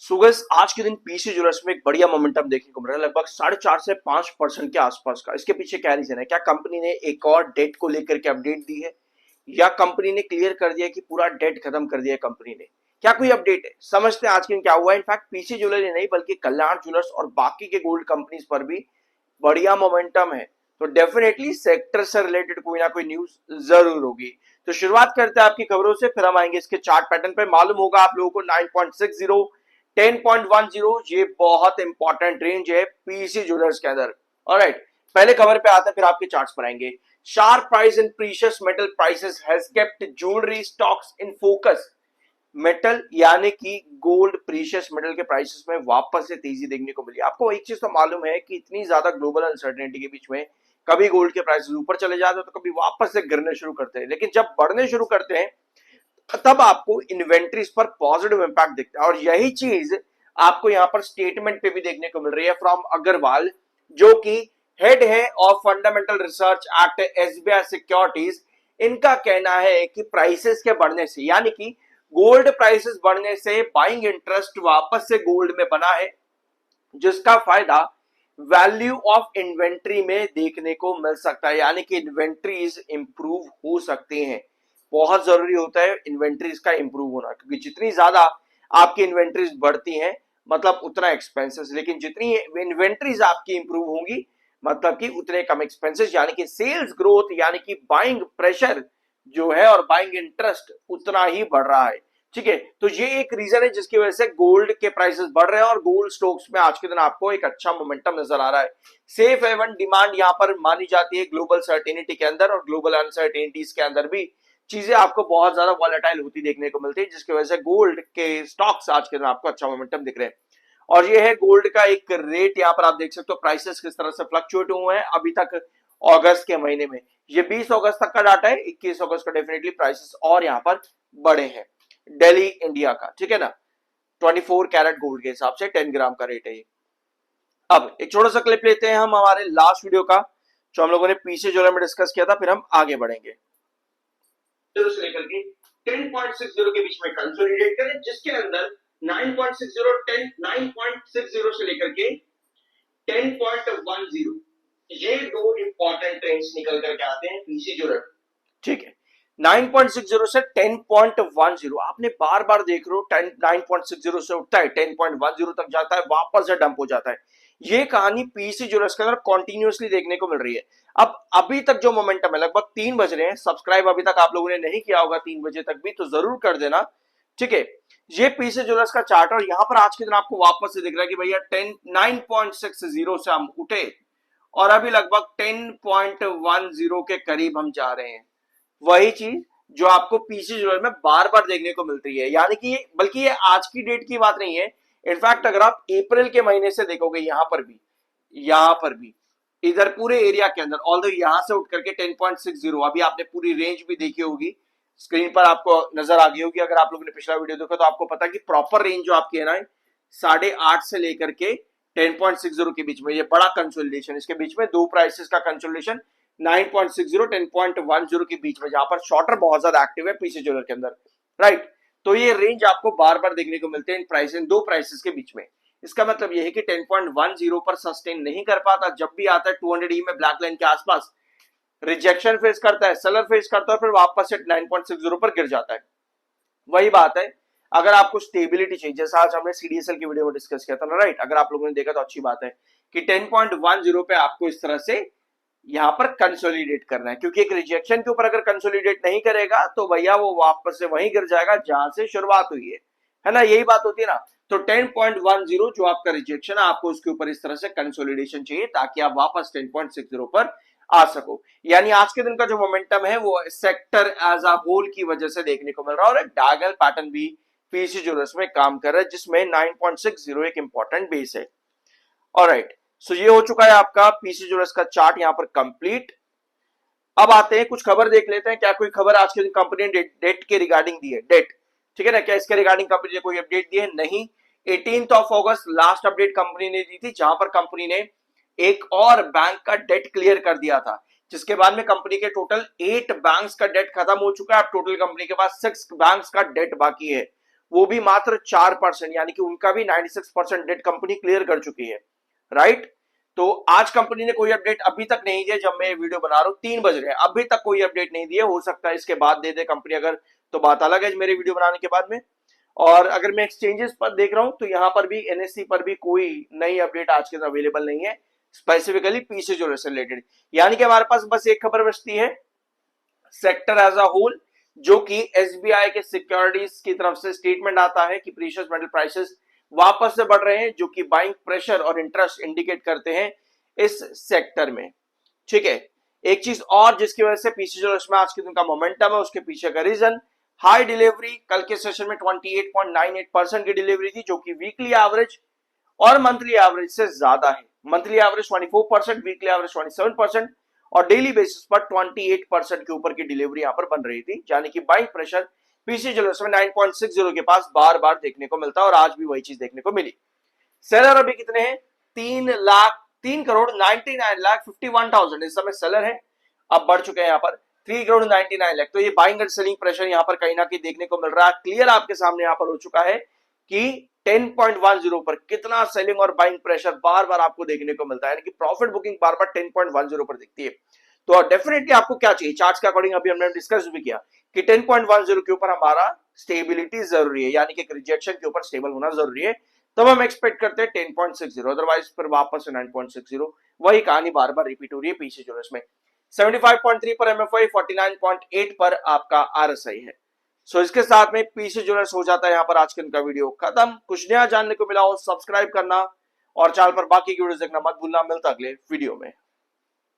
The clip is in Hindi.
सुगस आज के दिन पीसी ज्वेलर्स में एक बढ़िया मोमेंटम देखने को मिल रहा है, लगभग 4.5 से 5% के आसपास का। इसके पीछे क्या रीजन है? क्या कंपनी ने एक और डेट को लेकर के अपडेट दी है, या कंपनी ने क्लियर कर दिया कि पूरा डेट खत्म कर दिया कंपनी ने? क्या कोई अपडेट है? समझते हैं आज के दिन क्या हुआ। इनफैक्ट पीसी ज्वेलरी नहीं बल्कि कल्याण ज्वेलर्स और बाकी के गोल्ड कंपनीज पर भी बढ़िया मोमेंटम है। तो डेफिनेटली सेक्टर से रिलेटेड कोई ना कोई न्यूज जरूर होगी। तो शुरुआत करते हैं आपकी खबरों से, फिर हम आएंगे इसके चार्ट पैटर्न पे। मालूम होगा आप लोगों को 9.60 10.10 ये बहुत इंपॉर्टेंट रेंज है पीसी ज्वेलर्स के अंदर। ऑलराइट, पहले खबर पे आते हैं, फिर आपके चार्ट्स पर आएंगे। Sharp price in precious metal prices has kept jewellery stocks in focus. Metal यानी कि गोल्ड, प्रीशियस मेटल के प्राइसेस में वापस से तेजी देखने को मिली। आपको एक चीज तो मालूम है कि इतनी ज्यादा ग्लोबल अनसर्टेनिटी के बीच में कभी गोल्ड के प्राइसेस ऊपर चले जाते हैं तो कभी वापस से गिरने शुरू करते हैं, लेकिन जब बढ़ने शुरू करते हैं तब आपको इन्वेंट्रीज पर पॉजिटिव इंपैक्ट दिखता है। और यही चीज आपको यहां पर स्टेटमेंट पे भी देखने को मिल रही है फ्रॉम अग्रवाल, जो कि हेड है of fundamental research eight SBI securities. इनका कहना है कि प्राइसेस के बढ़ने से, यानी कि गोल्ड प्राइसेस बढ़ने से बाइंग इंटरेस्ट वापस से गोल्ड में बना है, जिसका फायदा वैल्यू ऑफ इन्वेंट्री में देखने को मिल सकता है। यानी कि इन्वेंट्रीज इंप्रूव हो सकते हैं। बहुत जरूरी होता है इन्वेंट्रीज का इंप्रूव होना, क्योंकि जितनी ज्यादा आपकी इन्वेंट्रीज बढ़ती हैं मतलब उतना एक्सपेंसेस, लेकिन जितनी इन्वेंट्रीज आपकी इंप्रूव होंगी मतलब कि उतने कम एक्सपेंसेस, यानी कि सेल्स ग्रोथ यानी कि बाइंग प्रेशर जो है और बाइंग इंटरेस्ट उतना ही बढ़ रहा है। ठीक है, तो ये एक रीजन है जिसकी वजह से गोल्ड के प्राइसेस बढ़ रहे हैं और गोल्ड स्टॉक्स में आज के दिन आपको एक अच्छा मोमेंटम नजर आ रहा है। सेफ हेवन डिमांड यहां पर मानी जाती है ग्लोबल सर्टेनिटी के अंदर, और ग्लोबल अनसर्टेनिटीज के अंदर भी चीजें आपको बहुत ज्यादा वॉलेटाइल होती देखने को मिलती है, जिसकी वजह से गोल्ड के स्टॉक्स आज के दिन आपको अच्छा मोमेंटम दिख रहे हैं। और ये है गोल्ड का एक रेट, यहाँ पर आप देख सकते हो प्राइसेस किस तरह से फ्लक्चुएट हुए हैं अभी तक अगस्त के महीने में। ये 20 अगस्त तक का डाटा है, 21 अगस्त का डेफिनेटली प्राइसेस और यहाँ पर बढ़े हैं दिल्ली इंडिया का। ठीक है ना, 24 कैरेट गोल्ड के हिसाब से 10 ग्राम का रेट है ये। अब एक छोटा सा क्लिप लेते हैं हम हमारे लास्ट वीडियो का, जो हम लोगों ने पीछे जो में डिस्कस किया था, फिर हम आगे बढ़ेंगे। से लेकर के 10.60 के बीच में कंसोलिडेट करें, जिसके अंदर 9.60 9.60 से लेकर के 10.10 ये दो इंपॉर्टेंट ट्रेंड्स निकल करके आते हैं पीसी ज्वेलर। ठीक है, 9.60 से 10.10 आपने बार बार देख रहे हो, 9.60 से उठता है 10.10 तक जाता है, वापस से डंप हो जाता है। ये कहानी पीसी ज्वेलर्स के अंदर कॉन्टिन्यूसली देखने को मिल रही है। अब अभी तक जो मोमेंटम है, लगभग 3 बज रहे हैं, सब्सक्राइब अभी तक आप लोगों ने नहीं किया होगा 3 बजे तक भी, तो जरूर कर देना। ठीक है, ये पीसी ज्वेलर्स का चार्ट, और यहां पर आज के दिन आपको वापस से दिख रहा है कि भैया 9.60 से हम उठे और अभी लगभग 10.10 के करीब हम जा रहे हैं। वही चीज जो आपको पीसी ज्वेलर में बार बार देखने को मिलती है, यानी कि बल्कि ये आज की डेट की बात नहीं है। इनफैक्ट अगर आप अप्रैल के महीने से देखोगे, यहां पर भी इधर पूरे एरिया के अंदर, ऑल्दो यहां से उठ करके 10.60, अभी आपने पूरी रेंज भी देखी होगी, स्क्रीन पर आपको नजर आ गई होगी। अगर आप लोगों ने पिछला वीडियो देखा तो आपको पता कि प्रॉपर रेंज जो आपकी है ना 8.5 से लेकर के 10.60 के बीच में, ये बड़ा कंसोलिडेशन, इसके बीच में दो प्राइसेस का कंसोलिडेशन 9.60 10.10 के बीच में, जहां पर शॉर्टर बहुत ज्यादा एक्टिव है पीसी ज्वेलर के अंदर। राइट, तो ये रेंज आपको बार बार देखने को मिलते हैं इन प्राइस, इन दो प्राइसेस के बीच में। इसका मतलब यह है कि 10.10 पर सस्टेन नहीं कर पाता, जब भी आता है 200 ई में ब्लैक लाइन के आसपास रिजेक्शन फेस करता है, सेलर फेस करता है, फिर वापस से 9.60 पर गिर जाता है। वही बात है, अगर आपको स्टेबिलिटी चाहिए, जैसा आज हमने सीडीएसएल की वीडियो में डिस्कस किया था ना, राइट, अगर आप लोगों ने देखा तो अच्छी बात है कि 10.10 पे आपको इस तरह से यहां पर कंसोलिडेट करना है, क्योंकि एक रिजेक्शन के ऊपर अगर कंसोलिडेट नहीं करेगा तो भैया वो वापस से वहीं गिर जाएगा जहां से शुरुआत हुई है ना, यही बात होती है ना। तो 10.10 जो आपका रिजेक्शन है, आपको उसके ऊपर इस तरह से कंसोलिडेशन चाहिए ताकि आप वापस 10.60 पर आ सको। यानी आज के दिन का जो मोमेंटम है वो सेक्टर एज अ होल की वजह से देखने को मिल रहा है, और एक डायगोनल पैटर्न भी पीसी ज्वेलर्स में काम कर रहा है, जिसमें 9.60 एक इंपॉर्टेंट बेस है। ऑलराइट, सो ये हो चुका है आपका पीसी ज्वेलर्स का चार्ट यहां पर कंप्लीट। अब आते हैं कुछ खबर देख लेते हैं, क्या कोई खबर आज के दिन कंपनी ने डेट के रिगार्डिंग दी है? डेट, ठीक है ना, क्या इसके रिगार्डिंग कंपनी ने कोई अपडेट दी है? नहीं। 18 अगस्त लास्ट अपडेट कंपनी ने दी थी, जहां पर कंपनी ने एक और बैंक का डेट क्लियर कर दिया था, जिसके बाद में कंपनी के टोटल 8 बैंक्स का डेट खत्म हो चुका है। अब टोटल कंपनी के पास 6 बैंक्स का डेट बाकी है। वो भी मात्र 4%, यानी कि उनका भी 96% डेट कंपनी क्लियर कर चुकी है, राइट। तो आज कंपनी ने कोई अपडेट अभी तक नहीं दिया, जब मैं वीडियो बना रहा हूं 3 बज रहे हैं, अभी तक कोई अपडेट नहीं दिया, हो सकता है इसके बाद दे दे कंपनी, अगर तो बात अलग है मेरे वीडियो बनाने के बाद में। और अगर मैं एक्सचेंजेस पर देख रहा हूं तो यहाँ पर भी एनएससी पर भी कोई नई अपडेट आज के दिन अवेलेबल नहीं है, स्पेसिफिकली पीसी ज्वेलर्स से रिलेटेड। यानी कि हमारे पास बस एक खबर बचती है सेक्टर एज अ होल, जो कि एसबीआई के सिक्योरिटीज की तरफ से स्टेटमेंट आता है कि प्रीशियस मेटल प्राइसेस वापस से बढ़ रहे हैं, जो कि बाइंग प्रेशर और इंटरेस्ट इंडिकेट करते हैं इस सेक्टर में, ठीक है। एक चीज और जिसकी वजह से पीसी ज्वेलर्स में आज के दिन का मोमेंटम है, उसके पीछे का रीजन हाई डिलीवरी, कल के सेशन में 28.98% की डिलीवरी थी, जो कि वीकली एवरेज और मंथली एवरेज से ज्यादा है। मंथली एवरेज 24%, वीकली एवरेज 27% और डेली बेसिस पर 28% के ऊपर की डिलीवरी यहां पर बन रही थी, यानी कि बाइंग प्रेशर पीसी ज्वेलर्स में 9.60 के पास बार बार देखने को मिलता है और आज भी वही चीज देखने को मिली। सेलर अभी कितने हैं? 3,99,51,000 इस समय सेलर है, अब बढ़ चुके हैं यहाँ पर 3,99,00,000। तो ये बाइंग एंड सेलिंग प्रेशर यहाँ पर कहीं ना कहीं देखने को मिल रहा है, क्लियर आपके सामने यहाँ पर हो चुका है कि 10.10 पर कितना सेलिंग और बाइंग प्रेशर बार बार आपको देखने को मिलता है, यानी कि प्रॉफिट बुकिंग बार बार 10.10 पर दिखती है। तो डेफिनेटली आपको क्या चाहिए, चार्ट के अकॉर्डिंग अभी हमने डिस्कस भी किया कि 10.10 के ऊपर हमारा स्टेबिलिटी जरूरी है, यानी कि रिजेक्शन के ऊपर स्टेबल होना जरूरी है, तब हम एक्सपेक्ट करते हैं 10.60, अदरवाइज फिर वापस 9.60। वही कहानी बार बार रिपीट हो रही है पीसी ज्वेलर्स में। 75.3 पर एमएफआई, 49.8 पर आपका आरएसआई है। सो इसके साथ में पीसी ज्वेलर्स हो जाता है यहाँ पर आज के इनका वीडियो खत्म। कुछ नया जानने को मिला हो सब्सक्राइब करना और चैनल पर बाकी की वीडियोस देखना मत भूलना। मिलता अगले वीडियो में।